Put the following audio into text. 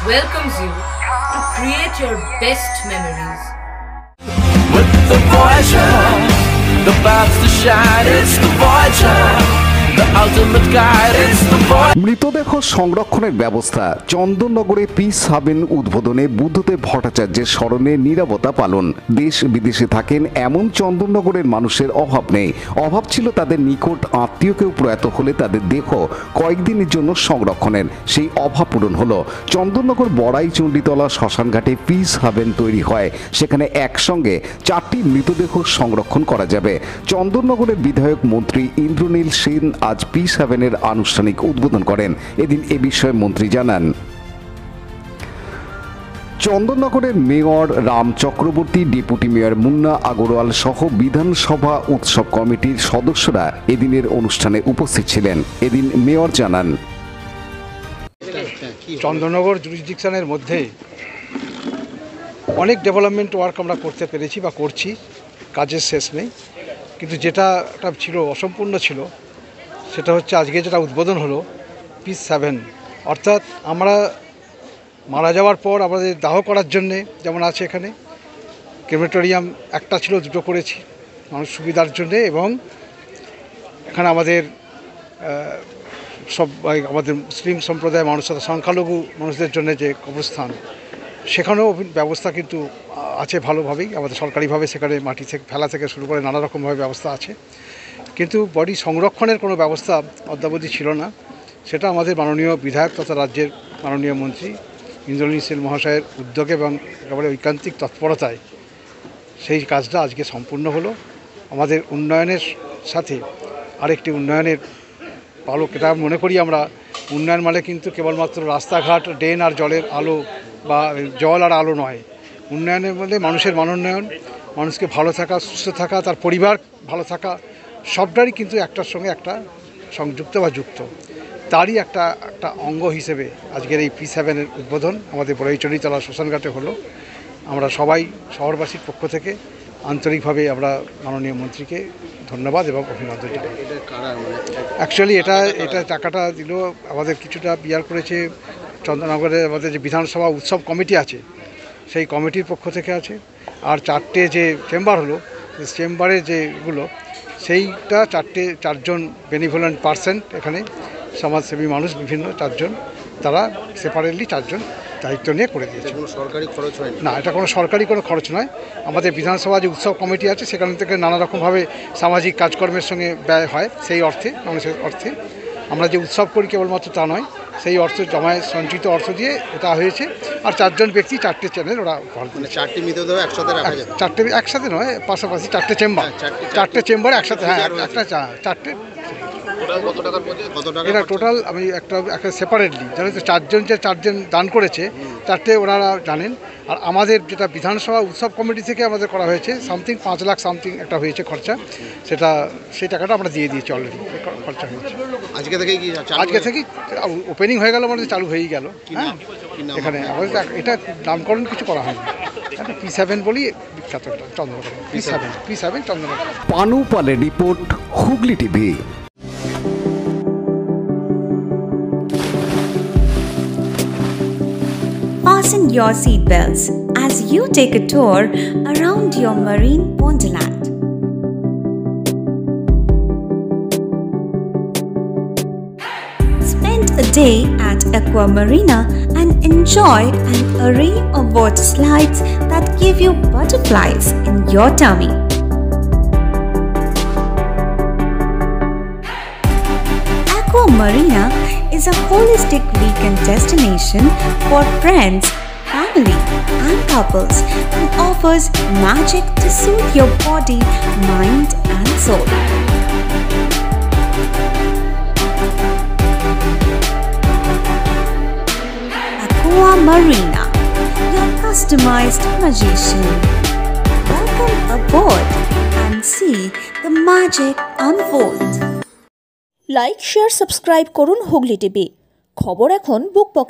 welcomes you to create your best memories. With the Voyager, the path to shine, it's the Voyager. The ultimate guide, it's the Voyager. মৃতদেহ সংরক্ষণের ব্যবস্থা চন্দননগরে piece হাবেন উদ্বোধনে বুদ্ধদেব ভট্টাচার্যের স্মরণে নীরবতা পালন। দেশ বিদেশে থাকেন এমন চন্দননগরের মানুষের অভাব নেই। অভাব ছিল তাদের নিকট আত্মীয় কেউ প্রয়াত হলে তাদের দেহ কয়েকদিনের জন্য সংরক্ষণের। সেই অভাব পূরণ হলো। চন্দননগর বড়াই চণ্ডীতলা শ্মশানঘাটে পিস হাবেন তৈরি হয়। সেখানে একসঙ্গে 4টি মৃতদেহ সংরক্ষণ করা যাবে। চন্দননগরের বিধায়ক মন্ত্রী ইন্দ্রনীল সেন আজ পিস হাবেনের আনুষ্ঠানিক উদ্বোধন করেন। এদিন এ বিষয়ে মন্ত্রী জানান, চন্দননগরের mayor Ram Chakraborty, deputy mayor Munna Agarwal সহ বিধানসভা উৎসব কমিটির সদস্যরা এদিনের অনুষ্ঠানে উপস্থিত ছিলেন। এদিন মেয়র জানান, চন্দননগর জুরিসডিকশনের মধ্যে অনেক ডেভেলপমেন্ট ওয়ার্ক আমরা করতে পেরেছি বা করছি, কাজের শেষ নেই। কিন্তু যেটা ছিল অসম্পূর্ণ ছিল, সেটা হচ্ছে আজকে যেটা উদ্বোধন হলো পিস হাবেন। অর্থাৎ আমরা মারা যাওয়ার পর আমাদের দাহ করার জন্যে যেমন আছে এখানে ক্রেমেটোরিয়াম একটা ছিল, 2টো করেছি মানুষ সুবিধার জন্যে, এবং এখানে আমাদের আমাদের মুসলিম সম্প্রদায়ের মানুষ, সংখ্যালঘু মানুষদের জন্য যে কবরস্থান, সেখানেও ব্যবস্থা কিন্তু আছে ভালোভাবেই। আমাদের সরকারিভাবে সেখানে মাটি থেকে ফেলা থেকে শুরু করে নানা রকমভাবে ব্যবস্থা আছে, কিন্তু বডি সংরক্ষণের কোনো ব্যবস্থা অদ্যাবধি ছিল না। সেটা আমাদের মাননীয় বিধায়ক তথা রাজ্যের মাননীয় মন্ত্রী ইন্দ্রনীল সেন মহাশয়ের উদ্যোগে এবং একেবারে ঐকান্তিক তৎপরতায় সেই কাজটা আজকে সম্পূর্ণ হলো। আমাদের উন্নয়নের সাথে আরেকটি উন্নয়নের পালক। এটা মনে করি আমরা উন্নয়ন মানে কিন্তু কেবলমাত্র রাস্তাঘাট, ড্রেন আর জলের আলো বা জল আর আলো নয়। উন্নয়নের মধ্যে মানুষের মানোন্নয়ন, মানুষকে ভালো থাকা, সুস্থ থাকা, তার পরিবার ভালো থাকা, সবটারই কিন্তু একটার সঙ্গে একটা সংযুক্ত বা যুক্ত। তারই একটা অঙ্গ হিসেবে আজকের এই পিস হাবেনের উদ্বোধন আমাদের বড়াই চণ্ডীতলা শ্মশানঘাটে হলো। আমরা সবাই শহরবাসীর পক্ষ থেকে আন্তরিকভাবে আমরা মাননীয় মন্ত্রীকে ধন্যবাদ এবং অভিনন্দন জানাই। অ্যাকচুয়ালি এটা টাকাটা দিল আমাদের কিছুটা বিয়ার করেছে চন্দননগরে আমাদের যে বিধানসভা উৎসব কমিটি আছে, সেই কমিটির পক্ষ থেকে আছে। আর 4টে যে চেম্বার হলো, চেম্বারে যেগুলো, সেইটা 4জন বেনিভোলেন্ট পার্সন, এখানে সমাজসেবী মানুষ বিভিন্ন 4জন, তারা সেপারেটলি 4জন দায়িত্ব নিয়ে করে দিয়েছে। সরকারি খরচ হয় না, এটা কোনো সরকারি কোনো খরচ নয়। আমাদের বিধানসভা যে উৎসব কমিটি আছে, সেখান থেকে নানা রকমভাবে সামাজিক কাজকর্মের সঙ্গে ব্যয় হয়। সেই অর্থে, মানুষের অর্থে আমরা যে উৎসব করি কেবলমাত্র তা নয়, সেই অর্থ জমায় সঞ্চিত অর্থ দিয়ে এটা হয়েছে। আর 4জন ব্যক্তি 4টে চ্যানেল ওরা ঘর, 4টি মৃতদেহ একসাথে রাখা যায়। 4টে একসাথে নয়, পাশাপাশি 4টে চেম্বার, 4টে চেম্বার একসাথে, হ্যাঁ, একটা 4টে। এটা টোটাল আমি একটা সেপারেটলি জানেন তো, 4জন দান করেছে, 4টে ওনারা জানেন। আর আমাদের যেটা বিধানসভা উৎসব কমিটি থেকে আমাদের করা হয়েছে সামথিং 5 লাখ সামথিং একটা হয়েছে খরচা, সেই টাকাটা আমরা দিয়ে দিয়েছি অলরেডি, খরচা হয়েছে। আজকে থেকেই ওপেনিং হয়ে গেল, আমাদের চালু হয়েই গেল। হ্যাঁ, এখানে আমাদের এটা নামকরণ কিছু করা হয়নি, পিস হাবেন বলি বিখ্যাত চন্দননগর, পিস হাবেন চন্দননগর। পানু পালের report, Hooghly TV. Fasten your seatbelts as you take a tour around your marine wonderland. Spend a day at Aqua Marina and enjoy an array of water slides that give you butterflies in your tummy. Aqua Marina is a holistic weekend destination for friends, family and couples and offers magic to soothe your body, mind and soul. Aqua Marina, your customized magician. Welcome aboard and see the magic unfold. Like, share, subscribe করুন Hooghly TV. খবর এখন বুক পকেটে।